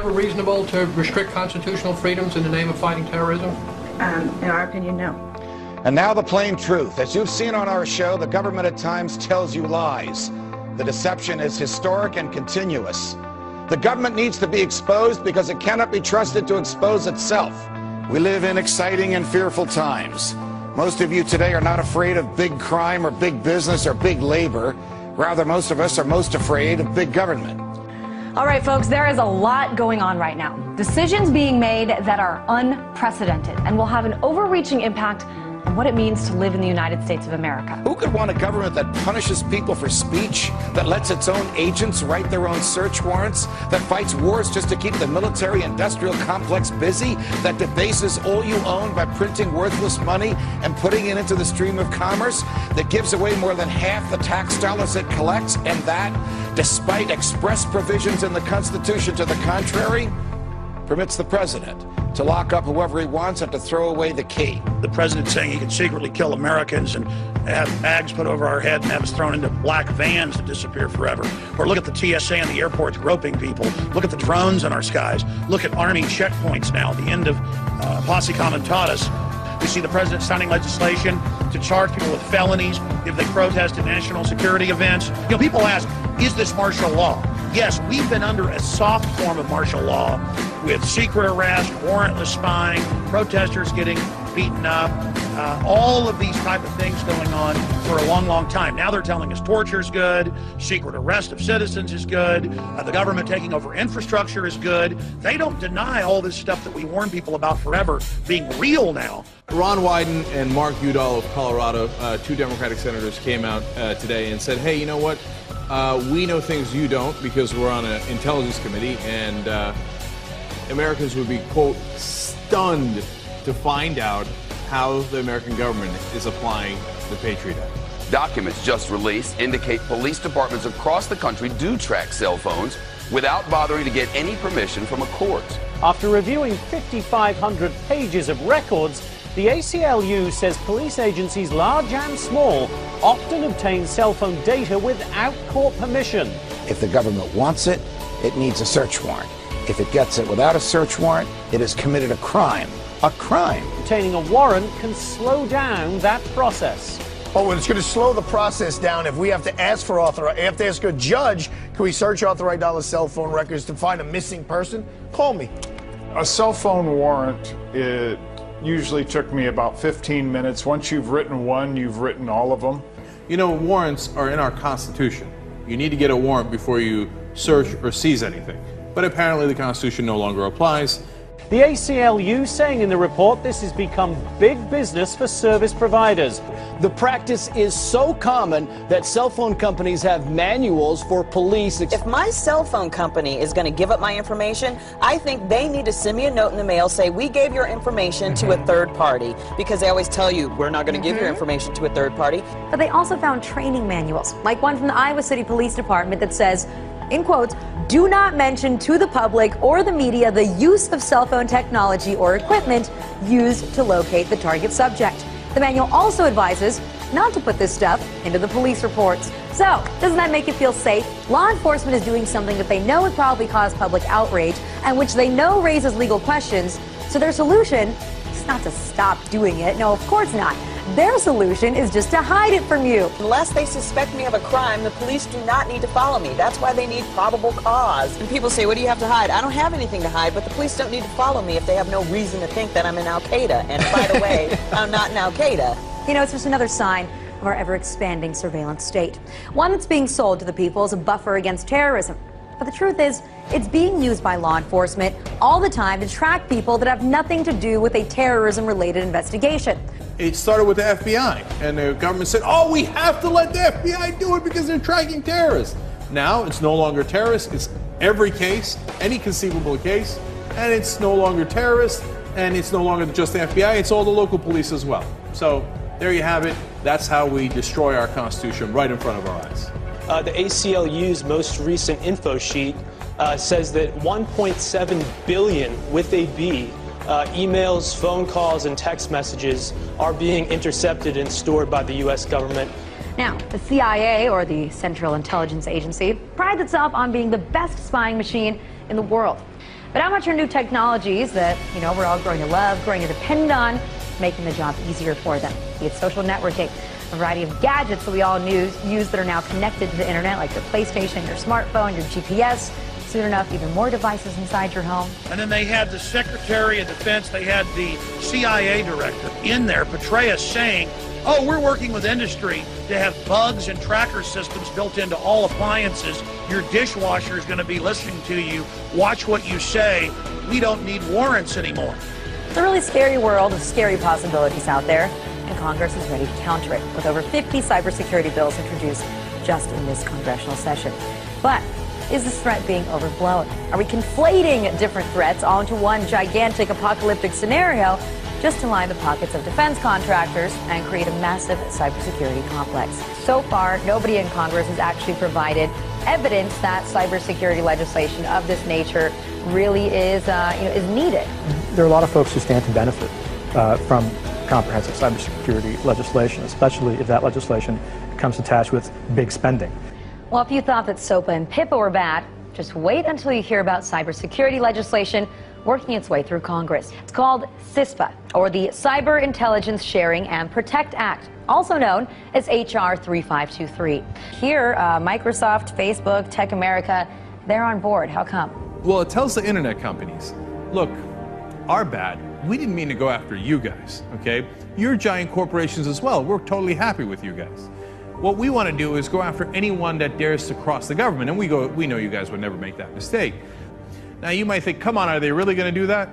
ever reasonable to restrict constitutional freedoms in the name of fighting terrorism? In our opinion, no. And now the plain truth. As you've seen on our show, the government at times tells you lies. The deception is historic and continuous. The government needs to be exposed because it cannot be trusted to expose itself. We live in exciting and fearful times. Most of you today are not afraid of big crime or big business or big labor. Rather, most of us are most afraid of big government. All right, folks, there is a lot going on right now. Decisions being made that are unprecedented and will have an overreaching impact on what it means to live in the United States of America. Who could want a government that punishes people for speech, that lets its own agents write their own search warrants, that fights wars just to keep the military-industrial complex busy, that debases all you own by printing worthless money and putting it into the stream of commerce, that gives away more than half the tax dollars it collects, and that, despite express provisions in the Constitution to the contrary, permits the president to lock up whoever he wants and to throw away the key. The president saying he can secretly kill Americans and have bags put over our head and have us thrown into black vans to disappear forever. Or look at the TSA on the airports groping people. Look at the drones in our skies. Look at Army checkpoints now, the end of posse comitatus. We see the president signing legislation to charge people with felonies if they protest at national security events. You know, people ask, is this martial law? Yes, we've been under a soft form of martial law with secret arrest, warrantless spying, protesters getting beaten up, all of these type of things going on for a long, long time. Now they're telling us torture is good, secret arrest of citizens is good, the government taking over infrastructure is good. They don't deny all this stuff that we warn people about forever being real now. Ron Wyden and Mark Udall of Colorado, two Democratic senators, came out today and said, hey, you know what? We know things you don't because we're on an intelligence committee, and Americans would be, quote, stunned to find out how the American government is applying the Patriot Act. Documents just released indicate police departments across the country do track cell phones without bothering to get any permission from a court. After reviewing 5,500 pages of records, the ACLU says police agencies, large and small, often obtain cell phone data without court permission. If the government wants it, it needs a search warrant. If it gets it without a search warrant, it has committed a crime. A crime. Obtaining a warrant can slow down that process. Oh, and it's going to slow the process down if we have to ask for have to ask a judge, can we search authorized dollar cell phone records to find a missing person? Call me. A cell phone warrant, it usually took me about 15 minutes. Once you've written one, you've written all of them. You know, warrants are in our Constitution. You need to get a warrant before you search or seize anything. But apparently the Constitution no longer applies. The ACLU saying in the report this has become big business for service providers. The practice is so common that cell phone companies have manuals for police. If my cell phone company is going to give up my information, I think they need to send me a note in the mail, say we gave your information to a third party, because they always tell you we're not going to give your information to a third party. But they also found training manuals, like one from the Iowa City Police Department that says, in quotes, do not mention to the public or the media the use of cell phone technology or equipment used to locate the target subject. The manual also advises not to put this stuff into the police reports. So, doesn't that make you feel safe? Law enforcement is doing something that they know would probably cause public outrage and which they know raises legal questions. So their solution is not to stop doing it. No, of course not. Their solution is just to hide it from you. Unless they suspect me of a crime, the police do not need to follow me. That's why they need probable cause. And people say, what do you have to hide? I don't have anything to hide, but the police don't need to follow me if they have no reason to think that I'm in Al-Qaeda. And by the way, I'm not in Al-Qaeda. You know, it's just another sign of our ever-expanding surveillance state. One that's being sold to the people as a buffer against terrorism. But the truth is, it's being used by law enforcement all the time to track people that have nothing to do with a terrorism-related investigation. It started with the FBI, and the government said, oh, we have to let the FBI do it because they're tracking terrorists. Now it's no longer terrorists, it's every case, any conceivable case, and it's no longer terrorists, and it's no longer just the FBI, it's all the local police as well. So there you have it. That's how we destroy our Constitution right in front of our eyes. The ACLU's most recent info sheet says that 1.7 billion, with a B, emails, phone calls, and text messages are being intercepted and stored by the U.S. government. Now, the CIA, or the Central Intelligence Agency, prides itself on being the best spying machine in the world. But how much are new technologies that, we're all growing to love, growing to depend on, making the job easier for them? Be it social networking, a variety of gadgets that we all use that are now connected to the internet, like your PlayStation, your smartphone, your GPS. Soon enough, even more devices inside your home. And then they had the Secretary of Defense, they had the CIA director in there, Patriots, saying, oh, we're working with industry to have bugs and tracker systems built into all appliances. Your dishwasher is going to be listening to you. Watch what you say. We don't need warrants anymore. It's a really scary world of scary possibilities out there, and Congress is ready to counter it with over 50 cybersecurity bills introduced just in this congressional session. But is this threat being overblown? Are we conflating different threats all into one gigantic apocalyptic scenario just to line the pockets of defense contractors and create a massive cybersecurity complex? So far, nobody in Congress has actually provided evidence that cybersecurity legislation of this nature really is needed. There are a lot of folks who stand to benefit from comprehensive cybersecurity legislation, especially if that legislation comes attached with big spending. Well, if you thought that SOPA and PIPA were bad, just wait until you hear about cybersecurity legislation working its way through Congress. It's called CISPA, or the Cyber Intelligence Sharing and Protect Act, also known as HR 3523. Here, Microsoft, Facebook, Tech America, they're on board. How come? Well, it tells the internet companies, look, our bad. We didn't mean to go after you guys, okay? You're giant corporations as well. We're totally happy with you guys. What we want to do is go after anyone that dares to cross the government, and we know you guys would never make that mistake. Now you might think, come on, are they really going to do that?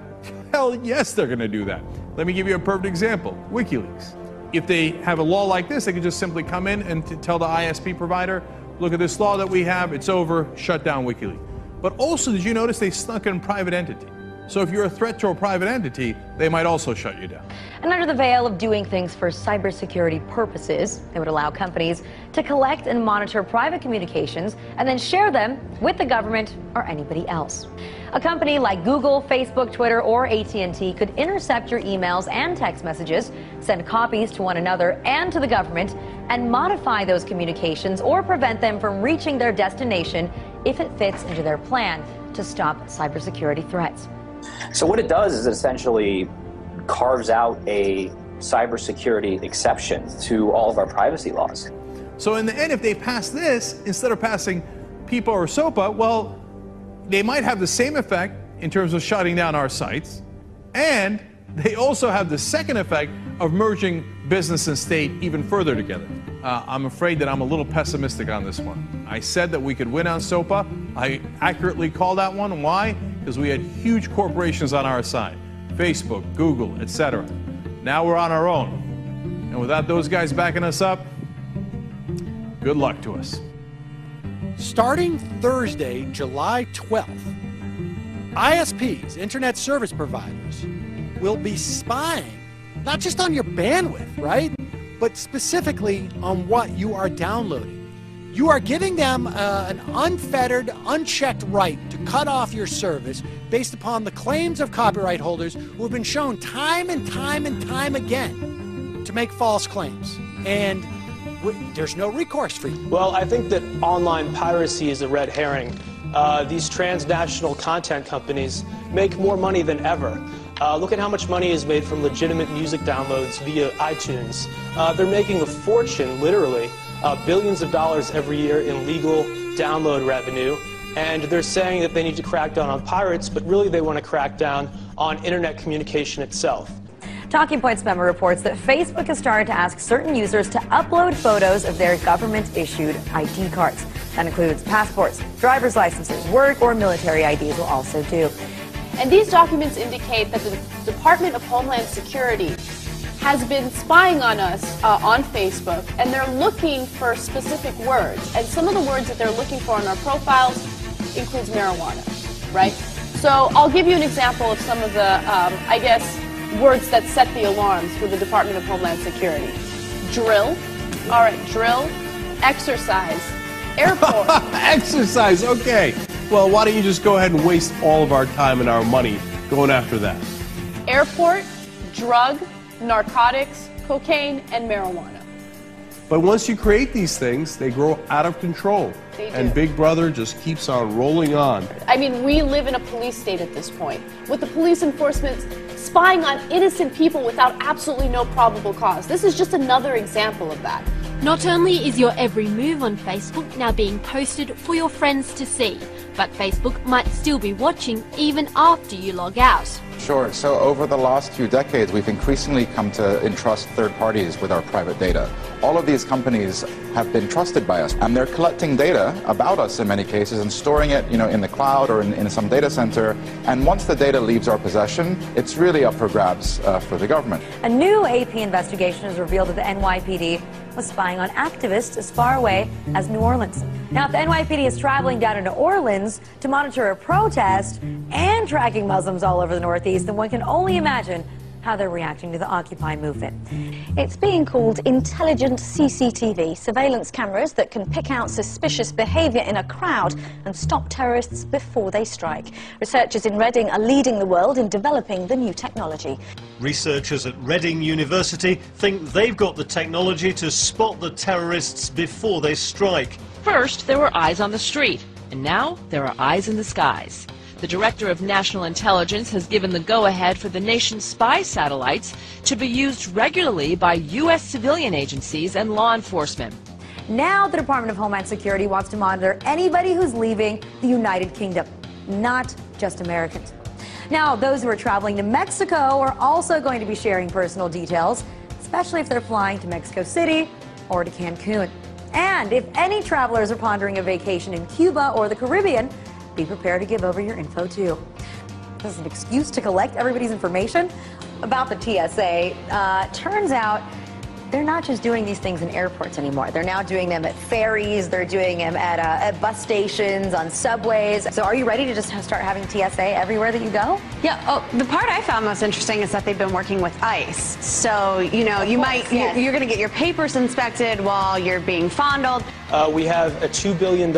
Hell yes, they're going to do that. Let me give you a perfect example, WikiLeaks. If they have a law like this, they can just simply come in and tell the ISP provider, look at this law that we have, it's over, shut down WikiLeaks. But also, did you notice they snuck in private entity? So if you're a threat to a private entity, they might also shut you down. And under the veil of doing things for cybersecurity purposes, they would allow companies to collect and monitor private communications and then share them with the government or anybody else. A company like Google, Facebook, Twitter, or AT&T could intercept your emails and text messages, send copies to one another and to the government, and modify those communications or prevent them from reaching their destination if it fits into their plan to stop cybersecurity threats. So what it does is it essentially carves out a cybersecurity exception to all of our privacy laws. So in the end, if they pass this, instead of passing PIPA or SOPA, well, they might have the same effect in terms of shutting down our sites, and they also have the second effect of merging business and state even further together. I'm afraid that I'm a little pessimistic on this one. I said that we could win on SOPA. I accurately called that one. Why? Because we had huge corporations on our side. Facebook, Google, etc. Now we're on our own. And without those guys backing us up, good luck to us. Starting Thursday, July 12th, ISPs, Internet Service Providers, will be spying not just on your bandwidth, right? But specifically on what you are downloading. You are giving them an unfettered, unchecked right to cut off your service based upon the claims of copyright holders who have been shown time and time and time again to make false claims. And there's no recourse for you. Well, I think that online piracy is a red herring. These transnational content companies make more money than ever. Look at how much money is made from legitimate music downloads via iTunes. They're making a fortune, literally, billions of dollars every year in legal download revenue. And they're saying that they need to crack down on pirates, but really they want to crack down on internet communication itself. Talking Points memo reports that Facebook has started to ask certain users to upload photos of their government-issued ID cards. That includes passports, driver's licenses, work or military IDs will also do. And these documents indicate that the Department of Homeland Security has been spying on us on Facebook, and they're looking for specific words. And some of the words that they're looking for in our profiles includes marijuana, right? So I'll give you an example of some of the, words that set the alarms for the Department of Homeland Security. Drill, all right, drill, exercise, airport. Exercise, okay. Well, why don't you just go ahead and waste all of our time and our money going after that? Airport, drug, narcotics, cocaine, and marijuana. But once you create these things, they grow out of control. They do. And Big Brother just keeps on rolling on. I mean, we live in a police state at this point, with the police enforcement spying on innocent people without absolutely no probable cause. This is just another example of that. Not only is your every move on Facebook now being posted for your friends to see, but Facebook might still be watching even after you log out. Sure. So over the last few decades, we've increasingly come to entrust third parties with our private data. All of these companies have been trusted by us, and they're collecting data about us in many cases and storing it, in the cloud or in some data center. And once the data leaves our possession, it's really up for grabs for the government. A new AP investigation has revealed that the NYPD was spying on activists as far away as New Orleans. Now, if the NYPD is traveling down into Orleans to monitor a protest and tracking Muslims all over the Northeast, then one can only imagine how they're reacting to the Occupy movement. It's being called intelligent CCTV, surveillance cameras that can pick out suspicious behavior in a crowd and stop terrorists before they strike. Researchers in Reading are leading the world in developing the new technology. Researchers at Reading University think they've got the technology to spot the terrorists before they strike. First, there were eyes on the street, and now there are eyes in the skies. The Director of National Intelligence has given the go-ahead for the nation's spy satellites to be used regularly by U.S. civilian agencies and law enforcement. Now the Department of Homeland Security wants to monitor anybody who's leaving the United Kingdom, not just Americans. Now, those who are traveling to Mexico are also going to be sharing personal details, especially if they're flying to Mexico City or to Cancun. And if any travelers are pondering a vacation in Cuba or the Caribbean, be prepared to give over your info too. This is an excuse to collect everybody's information about the TSA. Turns out they're not just doing these things in airports anymore. They're now doing them at ferries. They're doing them at bus stations, on subways. So are you ready to just start having TSA everywhere that you go? Yeah. Oh, the part I found most interesting is that they've been working with ICE. So, you're going to get your papers inspected while you're being fondled. We have a $2 billion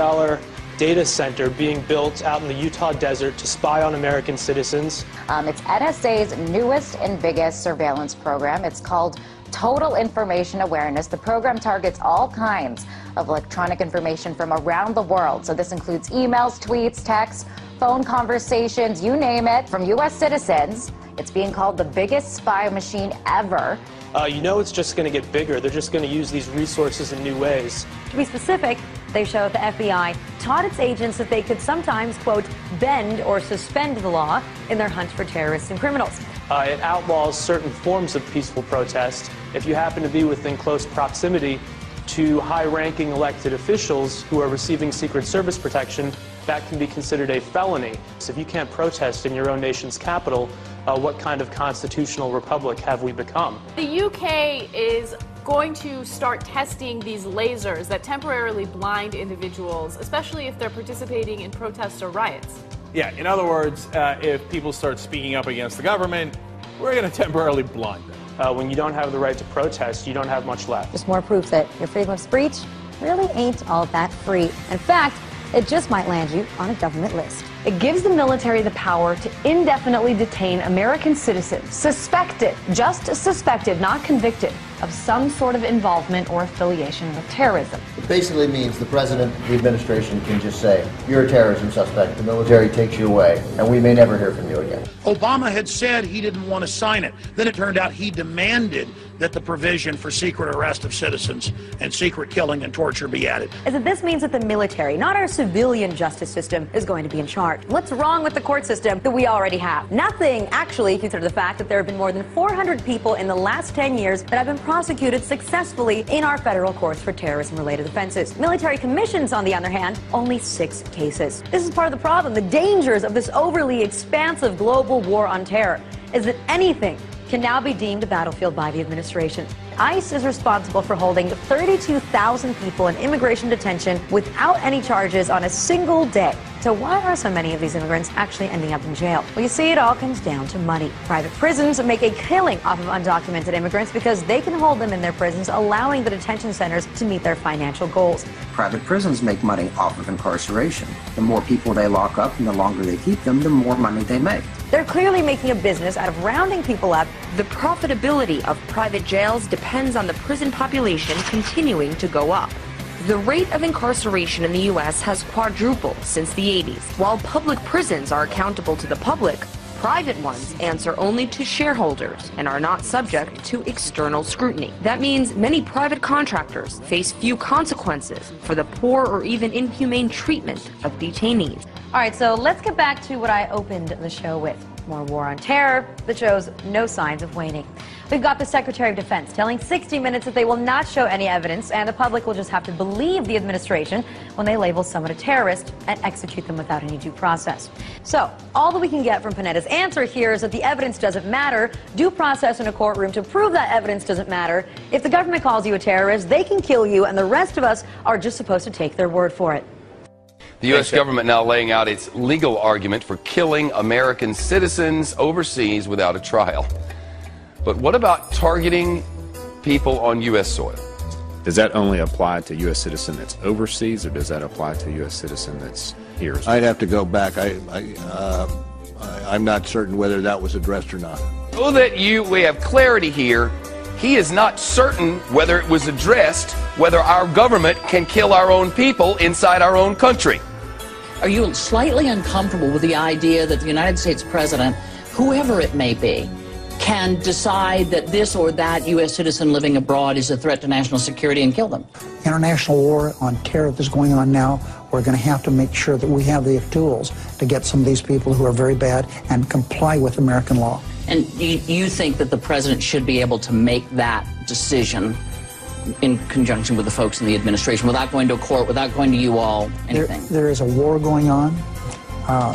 data center being built out in the Utah desert to spy on American citizens. It's NSA's newest and biggest surveillance program. It's called Total Information Awareness. The program targets all kinds of electronic information from around the world. So this includes emails, tweets, texts, phone conversations, you name it, from U.S. citizens. It's being called the biggest spy machine ever. It's just going to get bigger. They're just going to use these resources in new ways. To be specific, they show the FBI taught its agents that they could sometimes, quote, bend or suspend the law in their hunt for terrorists and criminals. It outlaws certain forms of peaceful protest. If you happen to be within close proximity to high-ranking elected officials who are receiving Secret Service protection, that can be considered a felony. So if you can't protest in your own nation's capital, what kind of constitutional republic have we become? The UK is going to start testing these lasers that temporarily blind individuals, especially if they're participating in protests or riots. Yeah, in other words, if people start speaking up against the government, we're going to temporarily blind them. When you don't have the right to protest, you don't have much left. Just more proof that your freedom of speech really ain't all that free. In fact, it just might land you on a government list. It gives the military the power to indefinitely detain American citizens, just suspected, not convicted, of some sort of involvement or affiliation with terrorism. It basically means the president, the administration can just say, you're a terrorism suspect, the military takes you away, and we may never hear from you again. Obama had said he didn't want to sign it. Then it turned out he demanded that the provision for secret arrest of citizens and secret killing and torture be added. Is that this means that the military, not our civilian justice system, is going to be in charge. What's wrong with the court system that we already have? Nothing, actually, if you consider the fact that there have been more than 400 people in the last 10 years that have been prosecuted successfully in our federal courts for terrorism-related offenses. Military commissions, on the other hand, only 6 cases. This is part of the problem. The dangers of this overly expansive global war on terror is that anything can now be deemed a battlefield by the administration. ICE is responsible for holding 32,000 people in immigration detention without any charges on a single day. So why are so many of these immigrants actually ending up in jail? Well, you see, it all comes down to money. Private prisons make a killing off of undocumented immigrants because they can hold them in their prisons, allowing the detention centers to meet their financial goals. Private prisons make money off of incarceration. The more people they lock up and the longer they keep them, the more money they make. They're clearly making a business out of rounding people up. The profitability of private jails depends on the prison population continuing to go up. The rate of incarceration in the U.S. has quadrupled since the 80s. While public prisons are accountable to the public, private ones answer only to shareholders and are not subject to external scrutiny. That means many private contractors face few consequences for the poor or even inhumane treatment of detainees. All right, so let's get back to what I opened the show with. More war on terror that shows no signs of waning. We've got the Secretary of Defense telling 60 Minutes that they will not show any evidence and the public will just have to believe the administration when they label someone a terrorist and execute them without any due process. So, all that we can get from Panetta's answer here is that the evidence doesn't matter. Due process in a courtroom to prove that evidence doesn't matter. If the government calls you a terrorist, they can kill you, and the rest of us are just supposed to take their word for it. The U.S. government now laying out its legal argument for killing American citizens overseas without a trial. But what about targeting people on U.S. soil? Does that only apply to U.S. citizen that's overseas, or does that apply to U.S. citizen that's here? I'd have to go back. I'm not certain whether that was addressed or not. So that we have clarity here, he is not certain whether it was addressed, whether our government can kill our own people inside our own country. Are you slightly uncomfortable with the idea that the United States president, whoever it may be, can decide that this or that U.S. citizen living abroad is a threat to national security and kill them? International war on terror that's going on now, we're going to have to make sure that we have the tools to get some of these people who are very bad and comply with American law. And you think that the president should be able to make that decision in conjunction with the folks in the administration, without going to a court, without going to you all, anything? There is a war going on.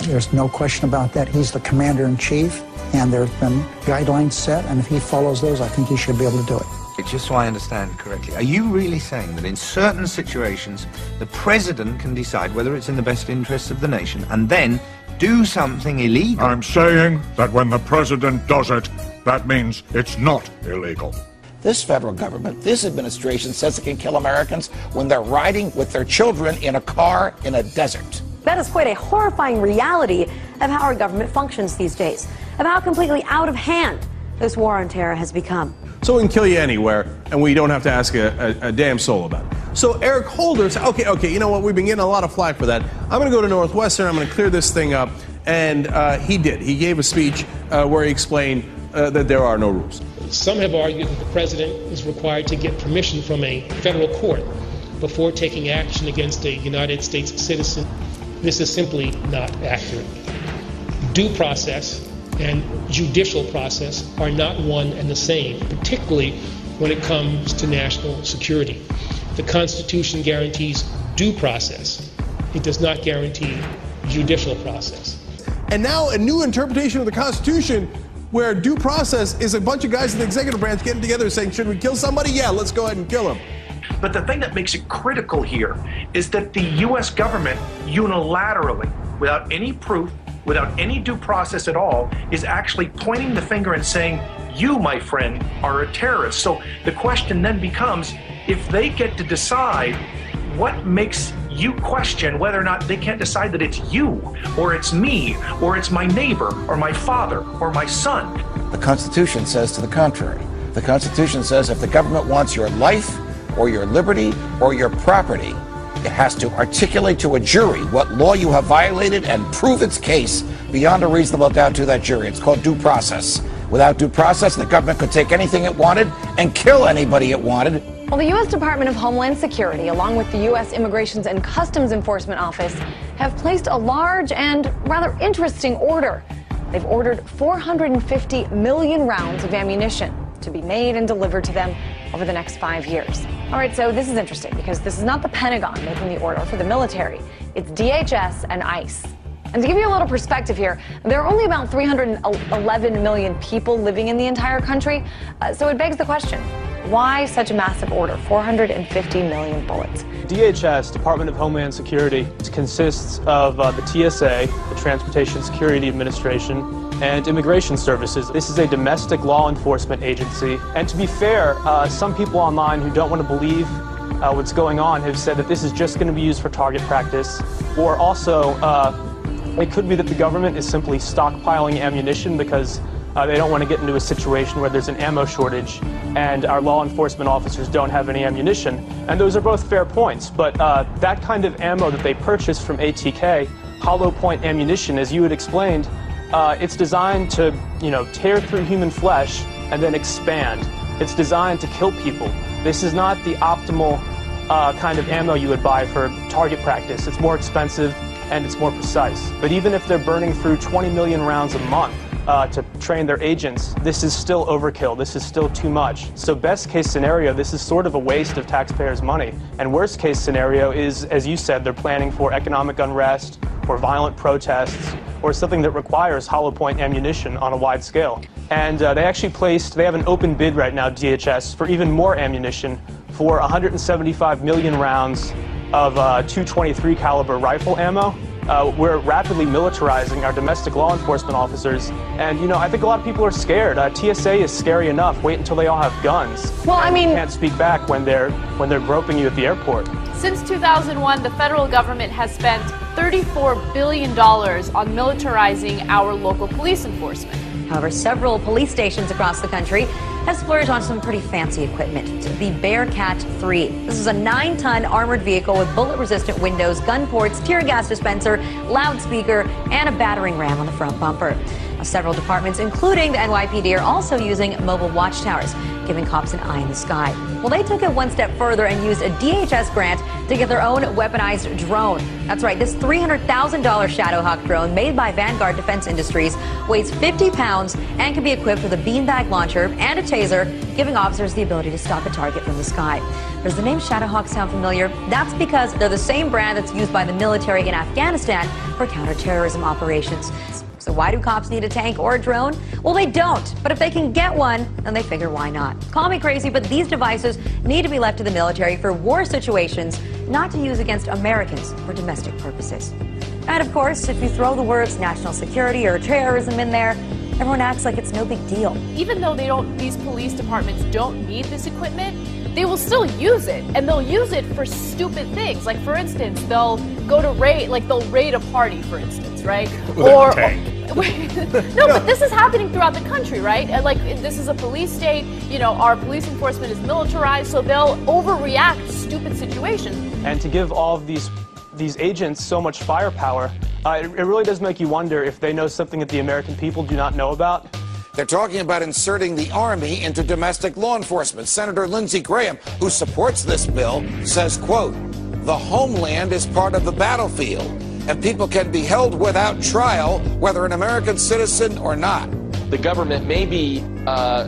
There's no question about that. He's the commander-in-chief, and there have been guidelines set, and if he follows those, I think he should be able to do it. Just so I understand correctly, are you really saying that in certain situations, the president can decide whether it's in the best interests of the nation and then do something illegal? I'm saying that when the president does it, that means it's not illegal. This federal government, this administration says it can kill Americans when they're riding with their children in a car in a desert. That is quite a horrifying reality of how our government functions these days, of how completely out of hand this war on terror has become. So we can kill you anywhere, and we don't have to ask a damn soul about it. So Eric Holder said, okay, you know what, we've been getting a lot of flack for that. I'm going to go to Northwestern, I'm going to clear this thing up. And he did. He gave a speech where he explained that there are no rules. Some have argued that the president is required to get permission from a federal court before taking action against a United States citizen. This is simply not accurate. Due process and judicial process are not one and the same, particularly when it comes to national security. The Constitution guarantees due process. It does not guarantee judicial process. And now a new interpretation of the Constitution where due process is a bunch of guys in the executive branch getting together saying, should we kill somebody? Yeah, let's go ahead and kill him. But the thing that makes it critical here is that the U.S. government unilaterally, without any proof, without any due process at all, is actually pointing the finger and saying, you, my friend, are a terrorist. So the question then becomes, if they get to decide, what makes you question whether or not they can't decide that it's you, or it's me, or it's my neighbor, or my father, or my son? The Constitution says to the contrary. The Constitution says if the government wants your life, or your liberty, or your property, it has to articulate to a jury what law you have violated and prove its case beyond a reasonable doubt to that jury. It's called due process. Without due process, the government could take anything it wanted and kill anybody it wanted. Well, the U.S. Department of Homeland Security, along with the U.S. Immigrations and Customs Enforcement Office, have placed a large and rather interesting order. They've ordered 450 million rounds of ammunition to be made and delivered to them over the next 5 years. All right, so this is interesting because this is not the Pentagon making the order for the military. It's DHS and ICE. And to give you a little perspective here, there are only about 311 million people living in the entire country. So it begs the question, why such a massive order, 450 million bullets? DHS, Department of Homeland Security, consists of the TSA, the Transportation Security Administration, and Immigration Services. This is a domestic law enforcement agency. And to be fair, some people online who don't want to believe what's going on have said that this is just going to be used for target practice, or also It could be that the government is simply stockpiling ammunition because they don't want to get into a situation where there's an ammo shortage and our law enforcement officers don't have any ammunition. And those are both fair points. But that kind of ammo that they purchased from ATK, hollow point ammunition, as you had explained, it's designed to, tear through human flesh and then expand. It's designed to kill people. This is not the optimal kind of ammo you would buy for target practice. It's more expensive and it's more precise. But even if they're burning through 20 million rounds a month to train their agents, this is still overkill. This is still too much. So best case scenario, this is sort of a waste of taxpayers' money. And worst case scenario is, as you said, they're planning for economic unrest or violent protests or something that requires hollow point ammunition on a wide scale. And they have an open bid right now, DHS, for even more ammunition for 175 million rounds of .223 caliber rifle ammo. We're rapidly militarizing our domestic law enforcement officers, and I think a lot of people are scared. TSA is scary enough. Wait until they all have guns. Well, I mean, you can't speak back when they're groping you at the airport. Since 2001, the federal government has spent $34 billion on militarizing our local police enforcement. However, several police stations across the country have splurged on some pretty fancy equipment. The Bearcat 3. This is a 9-ton armored vehicle with bullet-resistant windows, gun ports, tear gas dispenser, loudspeaker, and a battering ram on the front bumper. Several departments, including the NYPD, are also using mobile watchtowers, giving cops an eye in the sky. Well, they took it one step further and used a DHS grant to get their own weaponized drone. That's right, this $300,000 Shadowhawk drone made by Vanguard Defense Industries weighs 50 pounds and can be equipped with a beanbag launcher and a taser, giving officers the ability to stop a target from the sky. Does the name Shadowhawk sound familiar? That's because they're the same brand that's used by the military in Afghanistan for counterterrorism operations. So why do cops need a tank or a drone? Well, they don't. But if they can get one, then they figure why not. Call me crazy, but these devices need to be left to the military for war situations, not to use against Americans for domestic purposes. And of course, if you throw the words national security or terrorism in there, everyone acts like it's no big deal. Even though these police departments don't need this equipment, they will still use it, and they'll use it for stupid things. Like, for instance, they'll go to they'll raid a party, for instance, right? No, but this is happening throughout the country, right? And this is a police state. Our police enforcement is militarized, so they'll overreact to stupid situations. And to give all of these agents so much firepower, it really does make you wonder if they know something that the American people do not know about. They're talking about inserting the Army into domestic law enforcement. Senator Lindsey Graham, who supports this bill, says, quote, "The homeland is part of the battlefield, and people can be held without trial, whether an American citizen or not." The government may be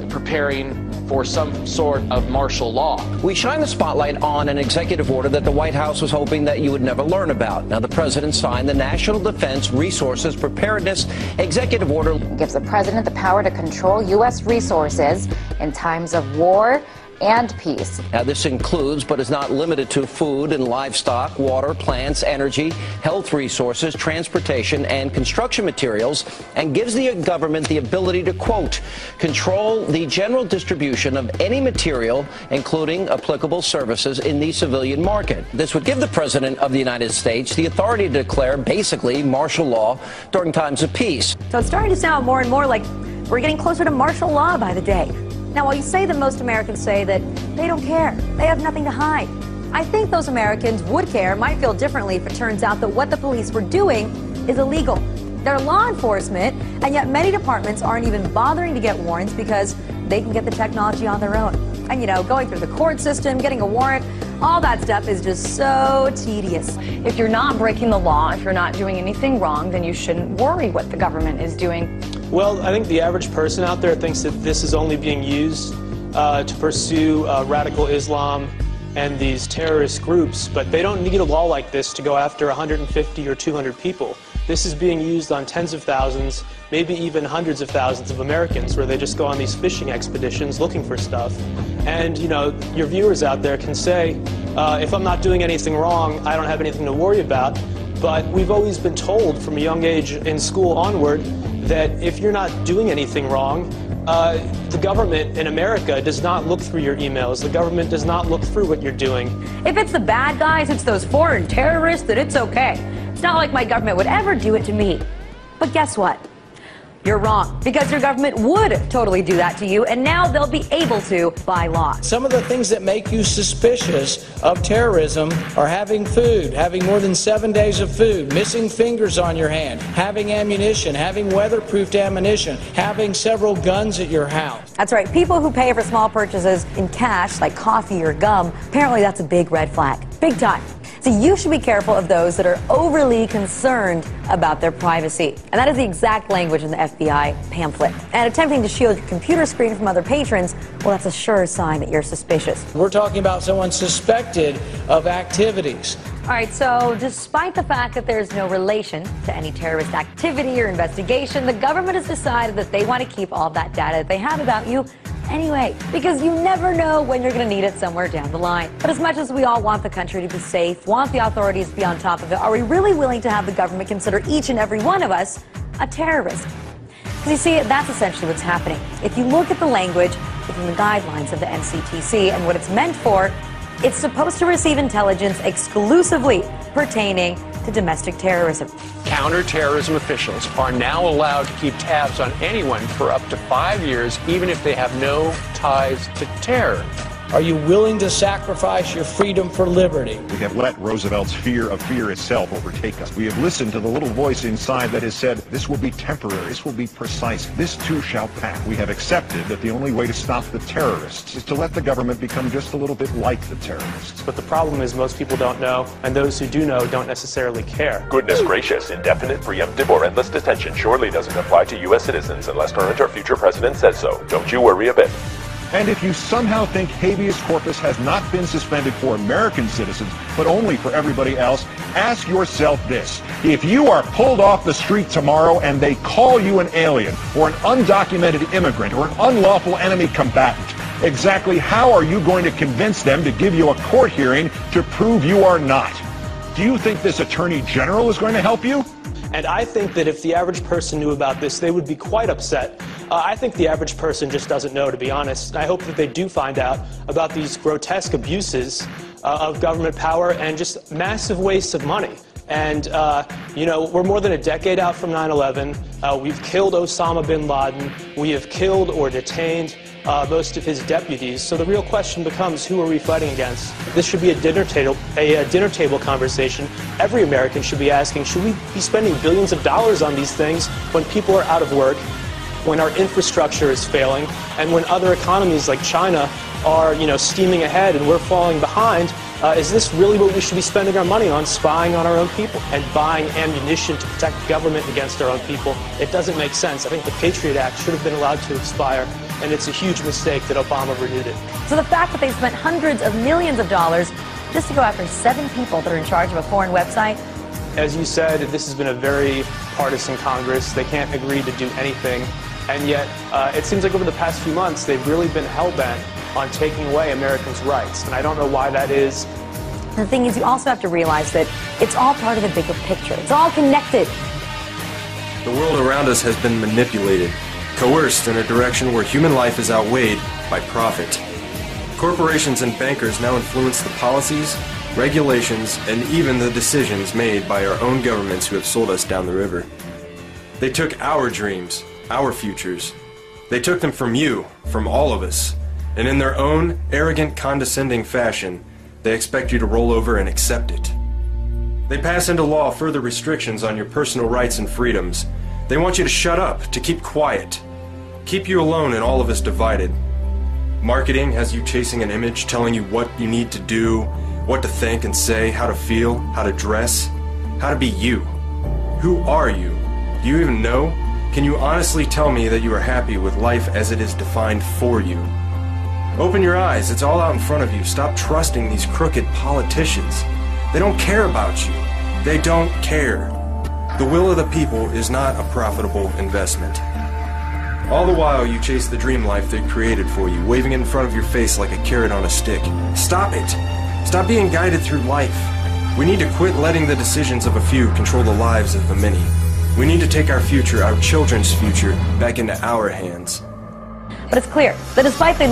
preparing for some sort of martial law. We shine the spotlight on an executive order that the White House was hoping that you would never learn about. Now, the president signed the National Defense Resources Preparedness Executive Order. It gives the president the power to control U.S. resources in times of war and peace. Now, this includes, but is not limited to, food and livestock, water, plants, energy, health resources, transportation, and construction materials, and gives the government the ability to, quote, control the general distribution of any material, including applicable services, in the civilian market. This would give the president of the United States the authority to declare, basically, martial law during times of peace. So it's starting to sound more and more like we're getting closer to martial law by the day. Now, while you say that most Americans say that they don't care, they have nothing to hide, I think those Americans would care, might feel differently if it turns out that what the police were doing is illegal. They're law enforcement, and yet many departments aren't even bothering to get warrants because they can get the technology on their own. And, going through the court system, getting a warrant, all that stuff is just so tedious. If you're not breaking the law, if you're not doing anything wrong, then you shouldn't worry what the government is doing. Well, I think the average person out there thinks that this is only being used to pursue radical Islam and these terrorist groups, but they don't need a law like this to go after 150 or 200 people. This is being used on tens of thousands, maybe even hundreds of thousands of Americans, where they just go on these fishing expeditions looking for stuff. And, your viewers out there can say, if I'm not doing anything wrong, I don't have anything to worry about. But we've always been told from a young age in school onward that if you're not doing anything wrong, the government in America does not look through your emails. The government does not look through what you're doing. If it's the bad guys, it's those foreign terrorists, that it's okay. It's not like my government would ever do it to me. But guess what? You're wrong, because your government would totally do that to you, and now they'll be able to by law. Some of the things that make you suspicious of terrorism are having food, having more than 7 days of food, missing fingers on your hand, having ammunition, having weatherproofed ammunition, having several guns at your house. That's right. People who pay for small purchases in cash, like coffee or gum, apparently that's a big red flag. Big time. So you should be careful of those that are overly concerned about their privacy. And that is the exact language in the FBI pamphlet. And attempting to shield your computer screen from other patrons, well, that's a sure sign that you're suspicious. We're talking about someone suspected of activities. All right, so despite the fact that there's no relation to any terrorist activity or investigation, the government has decided that they want to keep all that data that they have about you anyway, because you never know when you're going to need it somewhere down the line. But as much as we all want the country to be safe, want the authorities to be on top of it, are we really willing to have the government consider each and every one of us a terrorist? Because you see, that's essentially what's happening. If you look at the language within the guidelines of the NCTC and what it's meant for, it's supposed to receive intelligence exclusively pertaining to domestic terrorism. Counterterrorism officials are now allowed to keep tabs on anyone for up to 5 years, even if they have no ties to terror. Are you willing to sacrifice your freedom for liberty? We have let Roosevelt's fear of fear itself overtake us. We have listened to the little voice inside that has said, this will be temporary, this will be precise, this too shall pass. We have accepted that the only way to stop the terrorists is to let the government become just a little bit like the terrorists. But the problem is most people don't know, and those who do know don't necessarily care. Goodness gracious, indefinite, preemptive, or endless detention surely doesn't apply to U.S. citizens unless current or future president says so. Don't you worry a bit. And if you somehow think habeas corpus has not been suspended for American citizens, but only for everybody else, ask yourself this. If you are pulled off the street tomorrow and they call you an alien, or an undocumented immigrant, or an unlawful enemy combatant, exactly how are you going to convince them to give you a court hearing to prove you are not? Do you think this Attorney General is going to help you? And I think that if the average person knew about this, they would be quite upset. I think the average person just doesn't know, to be honest. I hope that they do find out about these grotesque abuses of government power and just massive wastes of money. And, you know, we're more than a decade out from 9/11. We've killed Osama bin Laden. We have killed or detained most of his deputies. So the real question becomes, who are we fighting against? This should be a dinner table conversation. Every American should be asking, should we be spending billions of dollars on these things when people are out of work, when our infrastructure is failing, and when other economies like China are, you know, steaming ahead and we're falling behind? Is this really what we should be spending our money on, spying on our own people and buying ammunition to protect the government against our own people? It doesn't make sense. I think the Patriot Act should have been allowed to expire, and it's a huge mistake that Obama renewed it. So the fact that they spent hundreds of millions of dollars just to go after 7 people that are in charge of a foreign website? As you said, this has been a very partisan Congress. They can't agree to do anything. And yet, it seems like over the past few months, they've really been hell-bent on taking away Americans' rights. And I don't know why that is. The thing is, you also have to realize that it's all part of the bigger picture. It's all connected. The world around us has been manipulated, coerced in a direction where human life is outweighed by profit. Corporations and bankers now influence the policies, regulations, and even the decisions made by our own governments who have sold us down the river. They took our dreams, our futures. They took them from you, from all of us. And in their own arrogant, condescending fashion, they expect you to roll over and accept it. They pass into law further restrictions on your personal rights and freedoms. They want you to shut up, to keep quiet, keep you alone and all of us divided. Marketing has you chasing an image, telling you what you need to do, what to think and say, how to feel, how to dress, how to be you. Who are you? Do you even know? Can you honestly tell me that you are happy with life as it is defined for you? Open your eyes, it's all out in front of you. Stop trusting these crooked politicians. They don't care about you. They don't care. The will of the people is not a profitable investment. All the while you chase the dream life they created for you, waving it in front of your face like a carrot on a stick. Stop it. Stop being guided through life. We need to quit letting the decisions of a few control the lives of the many. We need to take our future, our children's future, back into our hands. But it's clear that despite the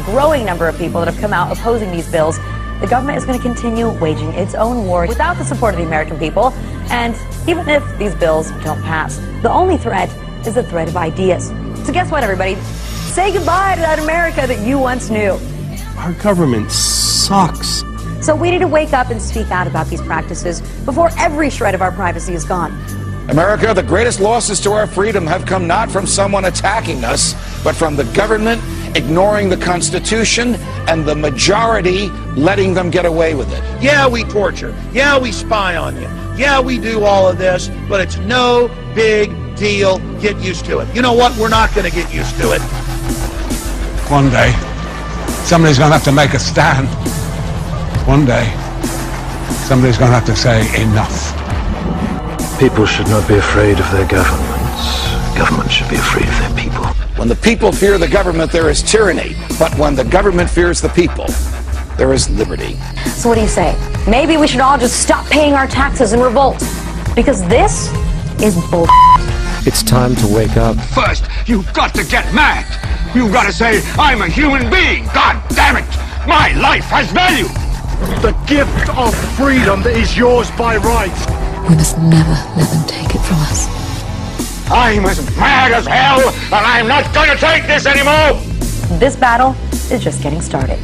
growing number of people that have come out opposing these bills, the government is going to continue waging its own war without the support of the American people. And even if these bills don't pass, the only threat is the threat of ideas. So guess what, everybody? Say goodbye to that America that you once knew. Our government sucks. So we need to wake up and speak out about these practices before every shred of our privacy is gone. America, the greatest losses to our freedom have come not from someone attacking us, but from the government ignoring the Constitution and the majority letting them get away with it. Yeah, we torture. Yeah, we spy on you. Yeah, we do all of this, but it's no big deal. Get used to it. You know what? We're not going to get used to it. One day, somebody's going to have to make a stand. One day, somebody's going to have to say enough. People should not be afraid of their governments. Governments should be afraid of their people. When the people fear the government, there is tyranny. But when the government fears the people, there is liberty. So what do you say? Maybe we should all just stop paying our taxes and revolt. Because this is bull. It's time to wake up. First, you've got to get mad. You've got to say, I'm a human being. God damn it. My life has value. The gift of freedom that is yours by right. We must never let them take it from us. I'm as mad as hell, and I'm not going to take this anymore. This battle is just getting started.